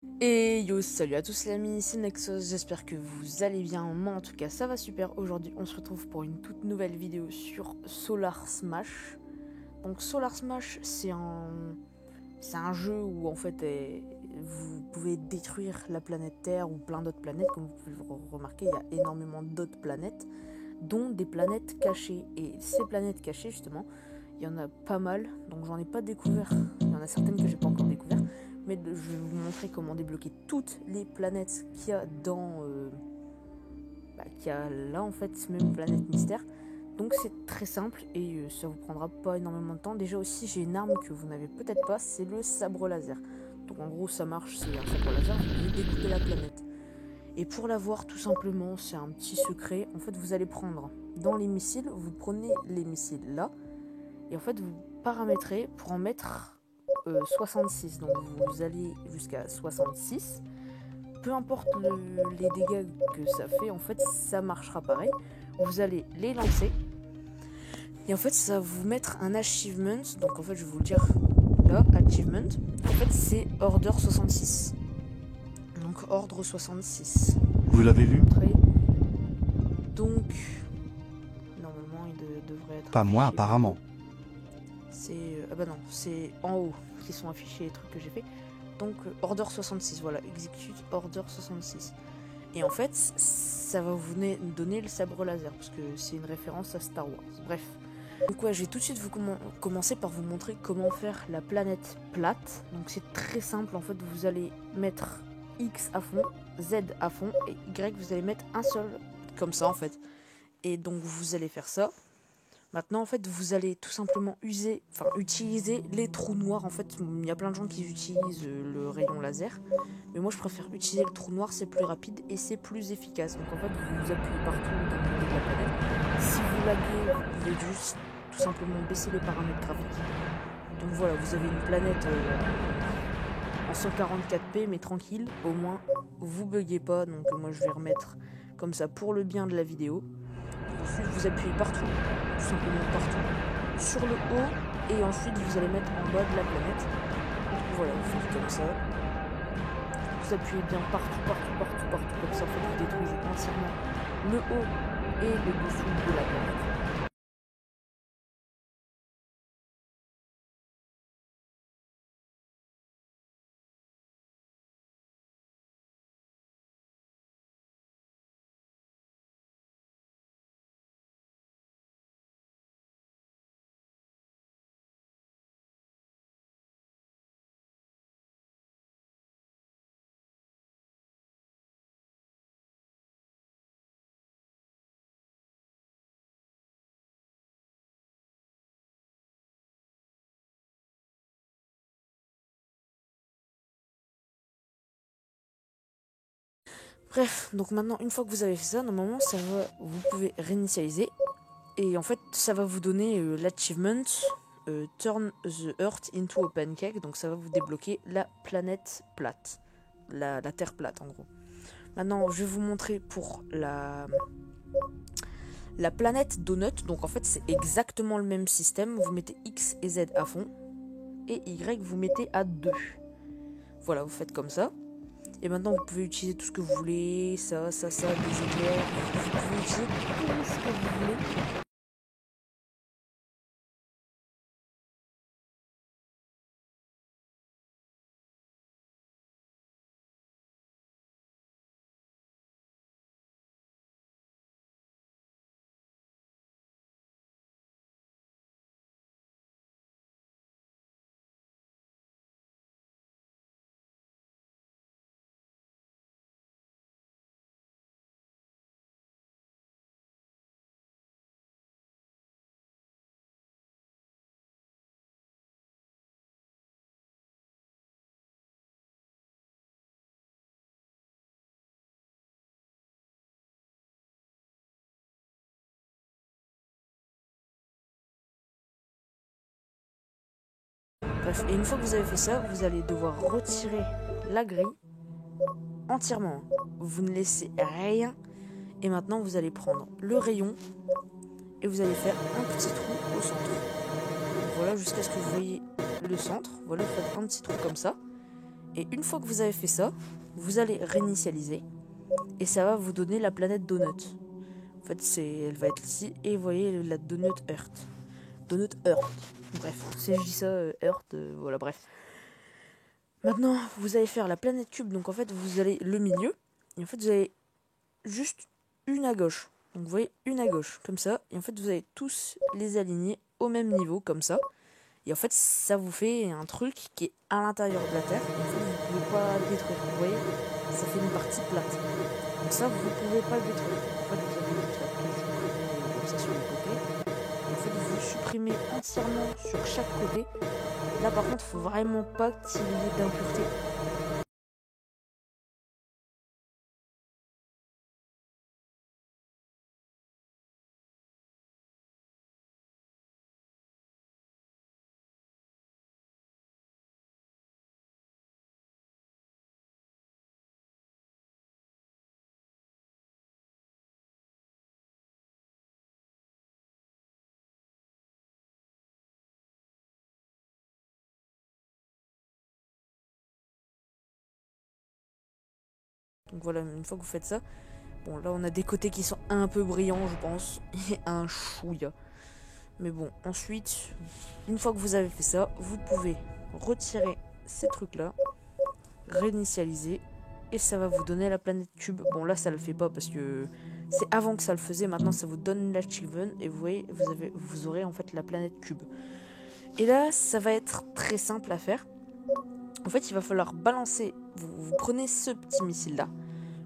Et yo, salut à tous les amis, c'est Nexus, j'espère que vous allez bien, moi en tout cas ça va super. Aujourd'hui on se retrouve pour une toute nouvelle vidéo sur Solar Smash. Donc Solar Smash c'est un jeu où en fait vous pouvez détruire la planète Terre ou plein d'autres planètes. Comme vous pouvez le remarquer, il y a énormément d'autres planètes, dont des planètes cachées. Et ces planètes cachées justement, il y en a pas mal, donc j'en ai pas découvert, il y en a certaines que j'ai pas encore découvert. Mais je vais vous montrer comment débloquer toutes les planètes qu'il y a dans... qu'il y a là en fait, même planète mystère. Donc c'est très simple et ça vous prendra pas énormément de temps. Déjà aussi j'ai une arme que vous n'avez peut-être pas, c'est le sabre laser. Donc en gros ça marche, c'est un sabre laser, vous pouvez découper la planète. Et pour l'avoir tout simplement, c'est un petit secret. En fait vous allez prendre dans les missiles, vous prenez les missiles là. Et en fait vous paramétrez pour en mettre 66, donc vous allez jusqu'à 66. Peu importe les dégâts que ça fait, en fait ça marchera pareil. Vous allez les lancer et en fait ça va vous mettre un achievement. Donc en fait je vais vous le dire là, achievement. En fait c'est Order 66. Donc Ordre 66. Vous l'avez vu? Donc normalement il devrait être Pas moi apparemment. C'est ah bah non, c'est en haut qui sont affichés les trucs que j'ai fait. Donc Order 66, voilà, execute Order 66. Et en fait, ça va vous donner le sabre laser, parce que c'est une référence à Star Wars. Bref. Donc ouais, je vais tout de suite commencer par vous montrer comment faire la planète plate. Donc c'est très simple, en fait, vous allez mettre X à fond, Z à fond, et Y, vous allez mettre un seul, comme ça en fait. Et donc vous allez faire ça. Maintenant, en fait, vous allez tout simplement utiliser les trous noirs. En fait, il y a plein de gens qui utilisent le rayon laser. Mais moi, je préfère utiliser le trou noir, c'est plus rapide et c'est plus efficace. Donc, en fait, vous appuyez partout dans le milieu de la planète. Si vous laguez, vous pouvez juste tout simplement baisser les paramètres graphiques. Donc voilà, vous avez une planète en 144p, mais tranquille. Au moins, vous buguez pas. Donc, moi, je vais remettre comme ça pour le bien de la vidéo. Ensuite, vous appuyez partout, tout simplement partout, sur le haut, et ensuite vous allez mettre en bas de la planète. Voilà, vous faites comme ça. Vous appuyez bien partout, comme ça, en fait, vous détruisez entièrement le haut et le dessous de la planète. Bref, donc maintenant, une fois que vous avez fait ça, normalement, vous pouvez réinitialiser. Et en fait, ça va vous donner l'achievement Turn the Earth into a Pancake. Donc ça va vous débloquer la planète plate. La Terre plate, en gros. Maintenant, je vais vous montrer pour la planète Donut. Donc en fait, c'est exactement le même système. Vous mettez X et Z à fond. Et Y, vous mettez à 2. Voilà, vous faites comme ça. Et maintenant, vous pouvez utiliser tout ce que vous voulez. Ça, des éclairs. Vous pouvez utiliser tout ce que vous voulez. Bref, et une fois que vous avez fait ça, vous allez devoir retirer la grille entièrement. Vous ne laissez rien. Et maintenant, vous allez prendre le rayon et vous allez faire un petit trou au centre. Voilà, jusqu'à ce que vous voyez le centre. Voilà, vous faites un petit trou comme ça. Et une fois que vous avez fait ça, vous allez réinitialiser. Et ça va vous donner la planète Donut. En fait, elle va être ici. Et vous voyez la Donut Earth. Donut Earth. Bref, si je dis ça, Earth, voilà, bref. Maintenant, vous allez faire la planète cube. Donc en fait, vous allez le milieu. Et en fait, vous avez juste une à gauche. Donc vous voyez une à gauche, comme ça. Et en fait, vous allez tous les aligner au même niveau, comme ça. Et en fait, ça vous fait un truc qui est à l'intérieur de la Terre. Et en fait, vous ne pouvez pas le détruire. Vous voyez, ça fait une partie plate. Donc ça, vous ne pouvez pas le détruire. En fait, vous avez juste à tout supprimer comme ça sur les côtés. Et en fait, vous supprimez entièrement sur chaque côté. Là, par contre, il faut vraiment pas qu'il y ait d'impureté. Donc voilà, une fois que vous faites ça, bon là on a des côtés qui sont un peu brillants je pense, et un chouïa. Mais bon, ensuite, une fois que vous avez fait ça, vous pouvez retirer ces trucs là, réinitialiser, et ça va vous donner la planète cube. Bon là ça le fait pas parce que c'est avant que ça le faisait, maintenant ça vous donne l'achievement, et vous voyez, vous aurez en fait la planète cube. Et là ça va être très simple à faire. En fait il va falloir balancer, vous prenez ce petit missile là,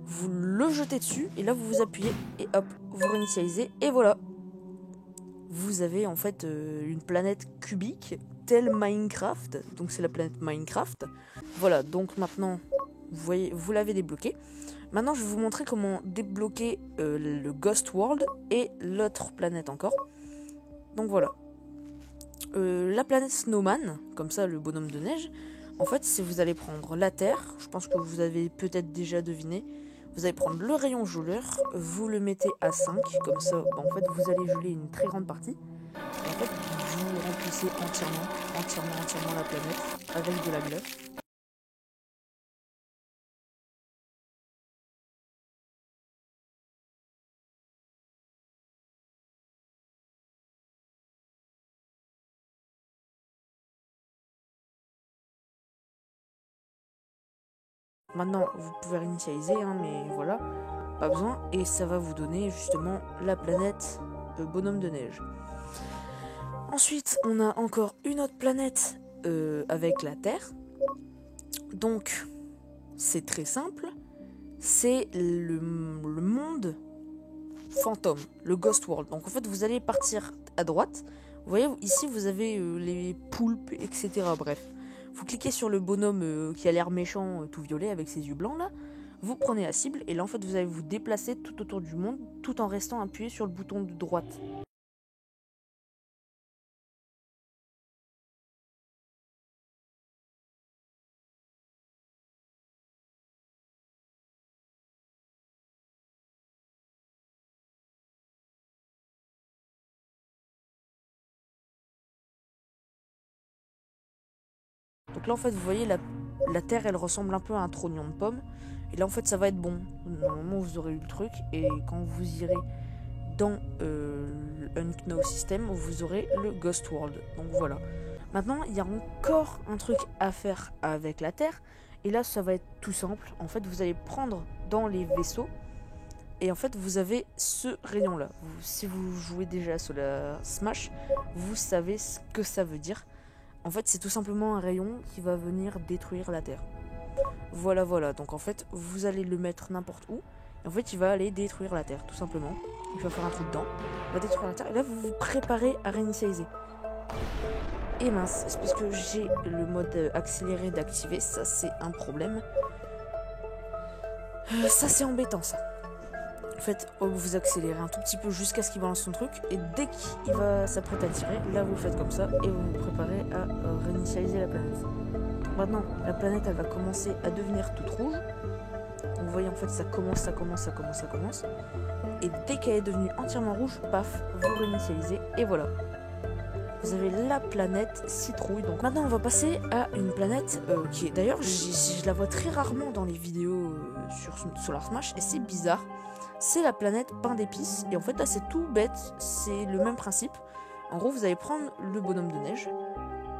vous le jetez dessus, et là vous vous appuyez, et hop, vous réinitialisez, et voilà. Vous avez en fait une planète cubique, telle Minecraft, donc c'est la planète Minecraft. Voilà, donc maintenant, vous voyez, vous l'avez débloqué. Maintenant je vais vous montrer comment débloquer le Ghost World et l'autre planète encore. Donc voilà. La planète Snowman, comme ça le bonhomme de neige, en fait c'est vous allez prendre la Terre, je pense que vous avez peut-être déjà deviné. Vous allez prendre le rayon geleur, vous le mettez à 5, comme ça, bah en fait, vous allez geler une très grande partie. Et en fait, vous remplissez entièrement la planète avec de la glace. Maintenant, vous pouvez réinitialiser, hein, mais voilà, pas besoin. Et ça va vous donner justement la planète bonhomme de neige. Ensuite, on a encore une autre planète avec la Terre. Donc, c'est très simple. C'est le monde fantôme, le Ghost World. Donc en fait, vous allez partir à droite. Vous voyez, ici, vous avez les poulpes, etc. Bref, vous cliquez sur le bonhomme qui a l'air méchant, tout violet, avec ses yeux blancs, là. Vous prenez la cible, et là, en fait, vous allez vous déplacer tout autour du monde, tout en restant appuyé sur le bouton de droite. Donc là, en fait, vous voyez, la Terre, elle ressemble un peu à un trognon de pomme. Et là, en fait, ça va être bon. Normalement, vous aurez eu le truc. Et quand vous irez dans le Unknown System, vous aurez le Ghost World. Donc voilà. Maintenant, il y a encore un truc à faire avec la Terre. Et là, ça va être tout simple. En fait, vous allez prendre dans les vaisseaux. Et en fait, vous avez ce rayon-là. Si vous jouez déjà sur la Smash, vous savez ce que ça veut dire. En fait, c'est tout simplement un rayon qui va venir détruire la Terre. Voilà, voilà. Donc en fait, vous allez le mettre n'importe où. Et en fait, il va aller détruire la Terre, tout simplement. Il va faire un trou dedans. Il va détruire la Terre. Et là, vous vous préparez à réinitialiser. Et mince, c'est parce que j'ai le mode accéléré d'activer. Ça, c'est un problème. Ça, c'est embêtant, ça. En fait, vous accélérez un tout petit peu jusqu'à ce qu'il balance son truc. Et dès qu'il va s'apprêter à tirer, là, vous le faites comme ça. Et vous vous préparez à réinitialiser la planète. Maintenant, la planète, elle va commencer à devenir toute rouge. Donc, vous voyez, en fait, ça commence. Et dès qu'elle est devenue entièrement rouge, paf, vous réinitialisez. Et voilà. vous avez la planète Citrouille. Donc maintenant on va passer à une planète qui est d'ailleurs je la vois très rarement dans les vidéos sur Solar Smash et c'est bizarre. C'est la planète Pain d'épices et en fait là c'est tout bête, c'est le même principe. En gros vous allez prendre le bonhomme de neige,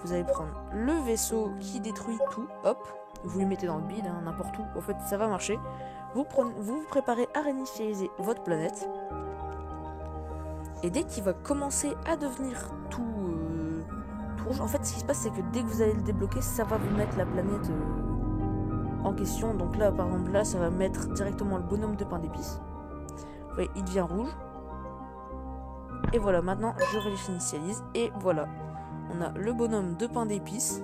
vous allez prendre le vaisseau qui détruit tout, hop, vous lui mettez dans le bide, hein, n'importe où, en fait ça va marcher. Vous vous préparez à réinitialiser votre planète. Et dès qu'il va commencer à devenir tout rouge, en fait ce qui se passe c'est que dès que vous allez le débloquer, ça va vous mettre la planète en question. Donc là par exemple là ça va mettre directement le bonhomme de pain d'épices. Vous voyez, il devient rouge. Et voilà, maintenant je réinitialise et voilà. On a le bonhomme de pain d'épices.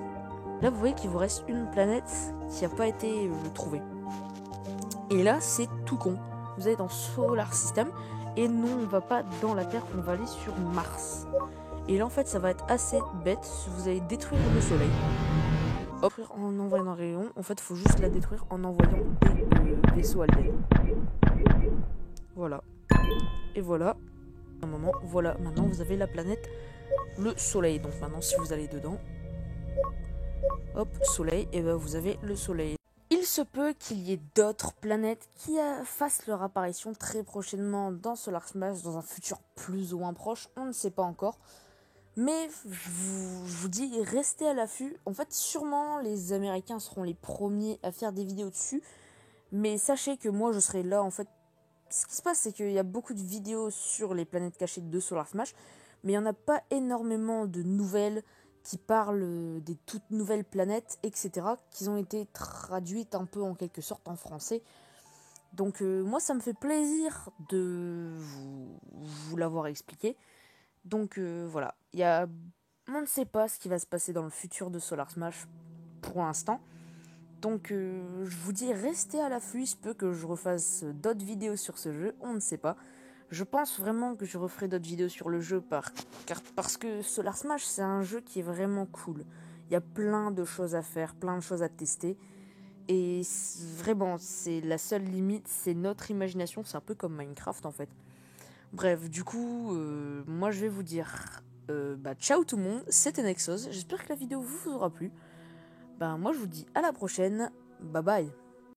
Là vous voyez qu'il vous reste une planète qui n'a pas été trouvée. Et là c'est tout con. Vous allez dans Solar System. Et non, on va pas dans la Terre, on va aller sur Mars. Et là, en fait, ça va être assez bête. Vous allez détruire le Soleil. Hop, en envoyant un rayon. En fait, il faut juste la détruire en envoyant des vaisseaux alien. Voilà. Et voilà. Un moment, voilà. Maintenant, vous avez la planète, le Soleil. Donc maintenant, si vous allez dedans, hop, Soleil, et ben vous avez le Soleil. Il se peut qu'il y ait d'autres planètes qui fassent leur apparition très prochainement dans Solar Smash, dans un futur plus ou moins proche, on ne sait pas encore. Mais je vous dis, restez à l'affût. En fait, sûrement les Américains seront les premiers à faire des vidéos dessus. Mais sachez que moi, je serai là. En fait, ce qui se passe, c'est qu'il y a beaucoup de vidéos sur les planètes cachées de Solar Smash. Mais il n'y en a pas énormément de nouvelles qui parlent des toutes nouvelles planètes, etc., qui ont été traduites un peu en quelque sorte en français. Donc moi ça me fait plaisir de vous l'avoir expliqué. Donc voilà, on ne sait pas ce qui va se passer dans le futur de Solar Smash pour l'instant. Donc je vous dis restez à l'affût, il se peut que je refasse d'autres vidéos sur ce jeu, on ne sait pas. Je pense vraiment que je referai d'autres vidéos sur le jeu parce que Solar Smash c'est un jeu qui est vraiment cool. Il y a plein de choses à faire, plein de choses à tester. Et vraiment, c'est la seule limite, c'est notre imagination, c'est un peu comme Minecraft en fait. Bref, du coup, moi je vais vous dire ciao tout le monde, c'était Nexos, j'espère que la vidéo vous aura plu. Moi je vous dis à la prochaine, bye bye.